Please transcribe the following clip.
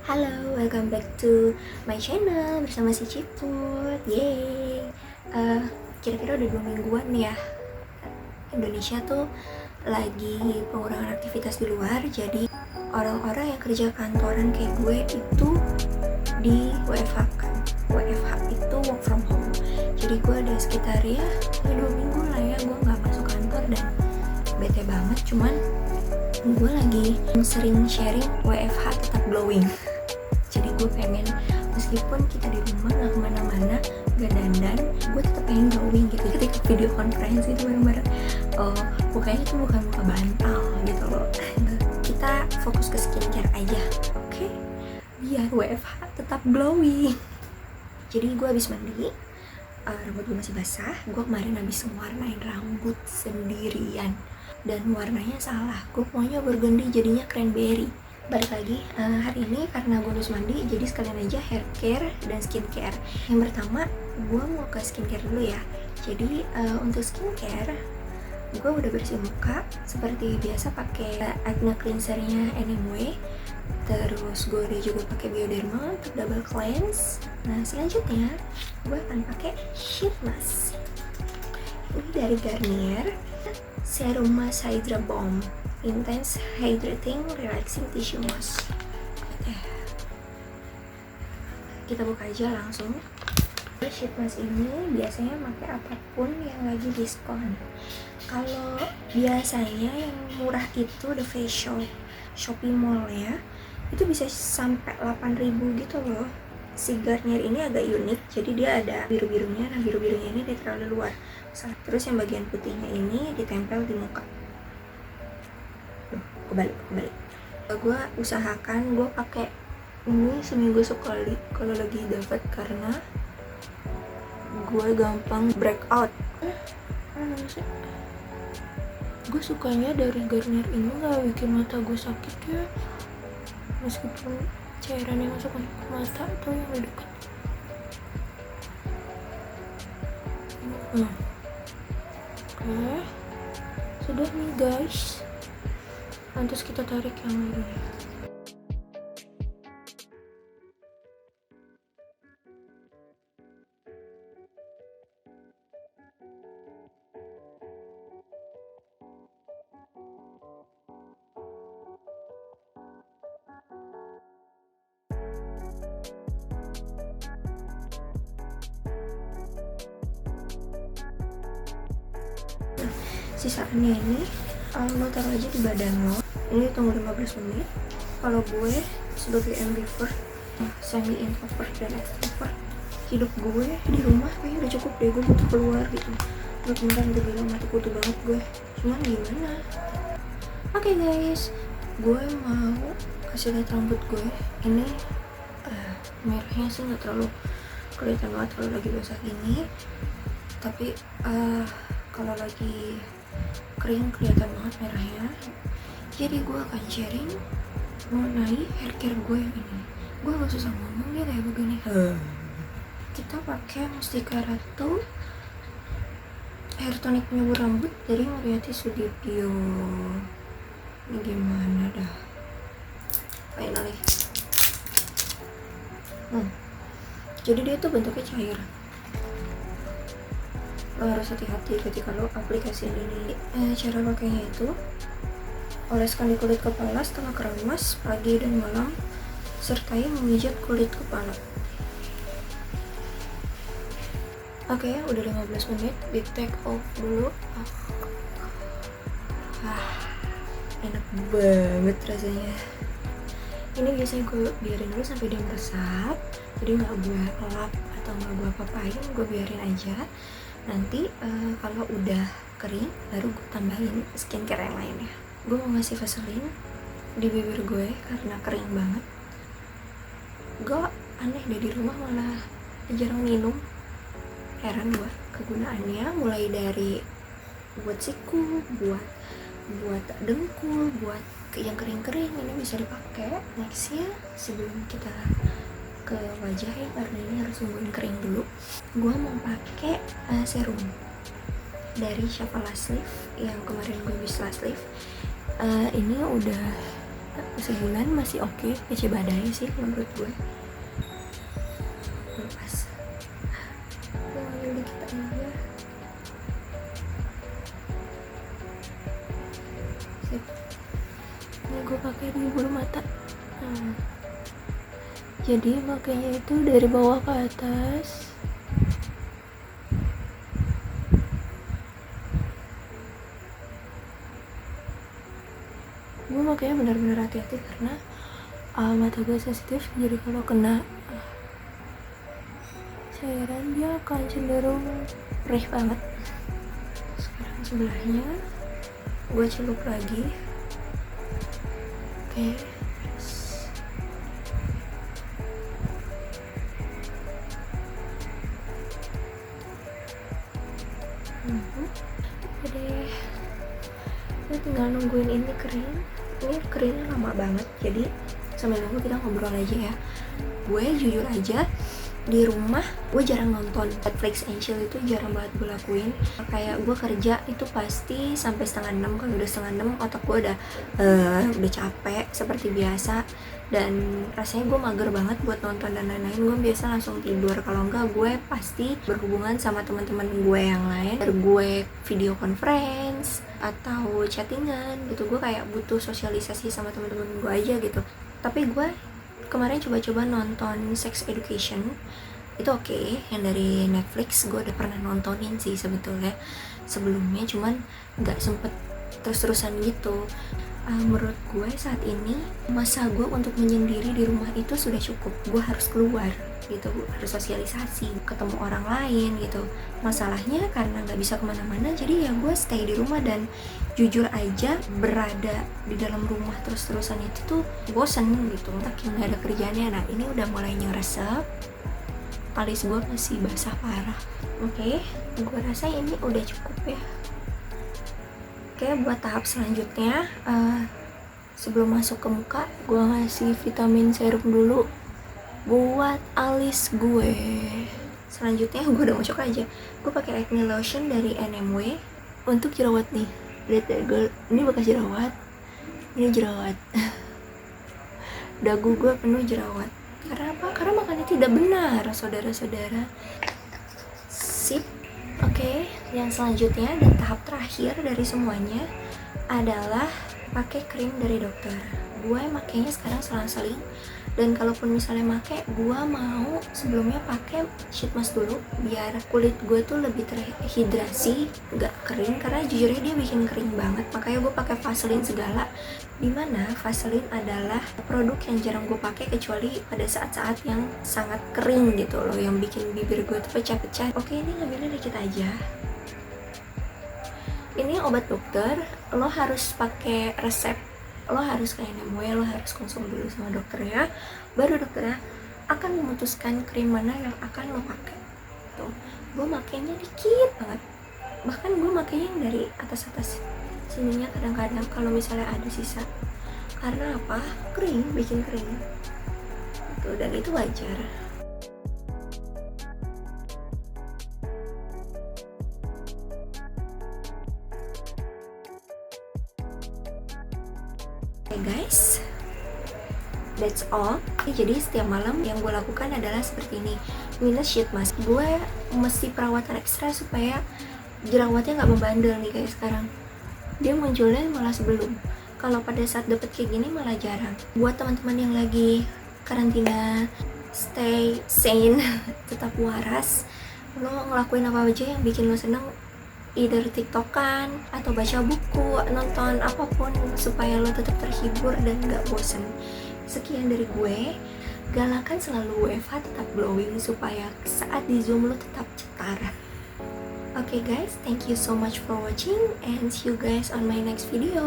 Halo, welcome back to my channel bersama si Ciput. Yeay. Kira-kira udah 2 mingguan ya Indonesia tuh lagi pengurangan aktivitas di luar. Jadi orang-orang yang kerja kantoran kayak gue itu di WFH kan. WFH itu work from home. Jadi gue ada sekitar 2 minggu lah ya gue gak masuk kantor dan bete banget. Cuman gue lagi sering sharing WFH tetap glowing. Jadi gue pengen meskipun kita di rumah gak kemana-mana, gak dandan, gue tetap pengen glowing gitu. Ketika video konferensi itu bareng-bareng, mukanya itu bukan muka bantal gitu loh. Kita fokus ke skincare aja, oke? Biar WFH tetap glowing. Jadi gue habis mandi, rambut gue masih basah. Gue kemarin habis ngewarnain rambut sendirian dan warnanya salah. Gue maunya burgundy jadinya cranberry. Balik lagi, hari ini karena gue habis mandi, jadi sekalian aja hair care dan skincare. Yang pertama, gue mau ke skincare dulu ya. Jadi untuk skincare, gue udah bersih muka seperti biasa pakai acne cleansernya Anyway. Terus gue udah juga pakai Bioderma untuk double cleanse. Nah selanjutnya, gue akan pakai sheet mask. Ini dari Garnier, Serum Mask Hydra Bomb Intense Hydrating Relaxing Tissue Mask. Kita buka aja langsung. Sheet mask ini biasanya pakai apapun yang lagi diskon. Kalau biasanya yang murah itu The Face Shop, Shopee Mall ya, itu bisa sampai 8.000 gitu loh. Si Garnier ini agak unik, jadi dia ada biru-birunya. Nah biru-birunya ini ditaruh di luar. Terus yang bagian putihnya ini ditempel di muka. Kebalik. Gue usahakan gue pakai ini seminggu sekali kalau lagi dapat, karena gue gampang breakout. Gue sukanya dari Garnier ini nggak bikin mata gue sakit ya, meskipun cairan yang masuk ke mata atau yang di dekat. Oke, sudah nih guys. Lantas kita tarik yang ini. Sisaannya ini lo taruh aja di badan lo. Ini tunggu 15 menit. Kalau gue sebagai ambivert, semi introvert dan extrovert, hidup gue di rumah kayaknya udah cukup deh. Gue butuh keluar gitu. Gue beneran udah bilang mati kutu banget gue. Cuman gimana? Oke guys, gue mau kasih lihat rambut gue. Ini merahnya sih nggak terlalu kelihatan banget kalau lagi basah gini. Tapi kalau lagi kering kelihatan banget merahnya. Jadi gue akan sharing mengenai hair care gue yang ini. Gue gak susah ngomong, dia kayak begini. Kita pakai Mustika Ratu hair tonic penyubur rambut dari Muriati Sudibyo. Ini gimana dah? Finally. Jadi dia tuh bentuknya cair. Lo harus hati-hati ketika lo aplikasiin ini. Cara pakainya itu oleskan di kulit kepala setelah keramas pagi dan malam, sertai memijat kulit kepala. Oke, udah 15 menit, di take off dulu. Enak banget rasanya. Ini biasanya gue biarin dulu sampai dia meresap, jadi nggak gue lap atau nggak gue apa-apain, gue biarin aja. Nanti kalau udah kering baru gue tambahin skincare yang lainnya. Gue mau ngasih Vaseline di bibir gue karena kering banget. Gue aneh deh, di rumah malah jarang minum. Heran gue kegunaannya, mulai dari buat siku, buat dengkul, buat yang kering-kering ini bisa dipakai. Nextnya sebelum kita ke wajah ya, karena ini harus nungguin kering dulu, gue mau pakai serum dari Shafa Last Lift yang kemarin gue habis last lift. Ini udah sebulan masih oke, kece badai sih menurut gue. Lepas gue ngambil dikit aja. Sip. Ini gue pakai di bulu mata. Jadi makanya itu dari bawah ke atas. Gue makanya benar-benar hati-hati karena mata gue sensitif, jadi kalau kena cairan dia akan cenderung perih banget. Sekarang sebelahnya gue celup lagi. Oke, terus oke deh, kita tinggal nungguin ini kering. Ini keringnya lama banget, jadi sambil nunggu kita ngobrol aja ya. Gue jujur aja, di rumah gue jarang nonton Netflix and chill, itu jarang banget gue lakuin. Kayak gue kerja itu pasti sampai 5:30. Kalau udah 5:30 otak gue udah capek seperti biasa, dan rasanya gue mager banget buat nonton dan lain-lain. Gue biasa langsung tidur. Kalau enggak, gue pasti berhubungan sama teman-teman gue yang lain, gue video conference atau chattingan gitu. Gue kayak butuh sosialisasi sama teman-teman gue aja gitu. Tapi gue kemarin coba-coba nonton Sex Education, itu oke, yang dari Netflix. Gue udah pernah nontonin sih sebetulnya sebelumnya, cuman nggak sempet terus-terusan gitu. Menurut gue saat ini masa gue untuk menyendiri di rumah itu sudah cukup. Gue harus keluar gitu, harus sosialisasi, ketemu orang lain gitu. Masalahnya karena nggak bisa kemana-mana, jadi ya gue stay di rumah. Dan jujur aja, berada di dalam rumah terus-terusan itu tuh bosen gitu, saking nggak ada kerjaannya. Nah ini udah mulai ngeresep, alis gue masih basah parah. Oke, gue rasa ini udah cukup ya. Oke, buat tahap selanjutnya, sebelum masuk ke muka, gue ngasih vitamin serum dulu buat alis gue. Selanjutnya gue udah masuk aja. Gue pakai acne lotion dari NMW untuk jerawat nih. Lihat ya, ini bekas jerawat. Ini jerawat. Dagu gue penuh jerawat. Karena apa? Karena makannya tidak benar, saudara-saudara. Sip. Oke, yang selanjutnya dan tahap terakhir dari semuanya adalah pakai krim dari dokter. Gue makainya sekarang selang-seling, dan kalaupun misalnya make, gue mau sebelumnya pakai sheet mask dulu biar kulit gue tuh lebih terhidrasi, gak kering. Karena jujurnya dia bikin kering banget, makanya gue pakai Vaseline segala. Dimana Vaseline adalah produk yang jarang gue pakai kecuali pada saat-saat yang sangat kering gitu loh, yang bikin bibir gue tuh pecah-pecah. Oke, ini ngambilnya dikit aja. Ini obat dokter, lo harus pakai resep, lo harus kayak NMW, lo harus konsul dulu sama dokternya, baru dokternya akan memutuskan krim mana yang akan lo pakai. Tuh, gue makainya dikit banget, bahkan gue makainya yang dari atas sininya kadang-kadang kalau misalnya ada sisa. Karena apa? Kering, bikin kering. Tuh, dan itu wajar. Oke guys, that's all. Jadi setiap malam yang gue lakukan adalah seperti ini, minus sheet mask. Gue mesti perawatan ekstra supaya jerawatnya nggak membandel nih kayak sekarang. Dia munculnya malah sebelum. Kalau pada saat dapet kayak gini malah jarang. Buat teman-teman yang lagi karantina, stay sane, tetap waras. Lo ngelakuin apa aja yang bikin lo seneng, either tiktokan atau baca buku, nonton apapun, supaya lo tetap terhibur dan gak bosen. Sekian dari gue. Galakan selalu WFH tetap glowing supaya saat di Zoom lo tetap cetar. Okay guys, thank you so much for watching and see you guys on my next video.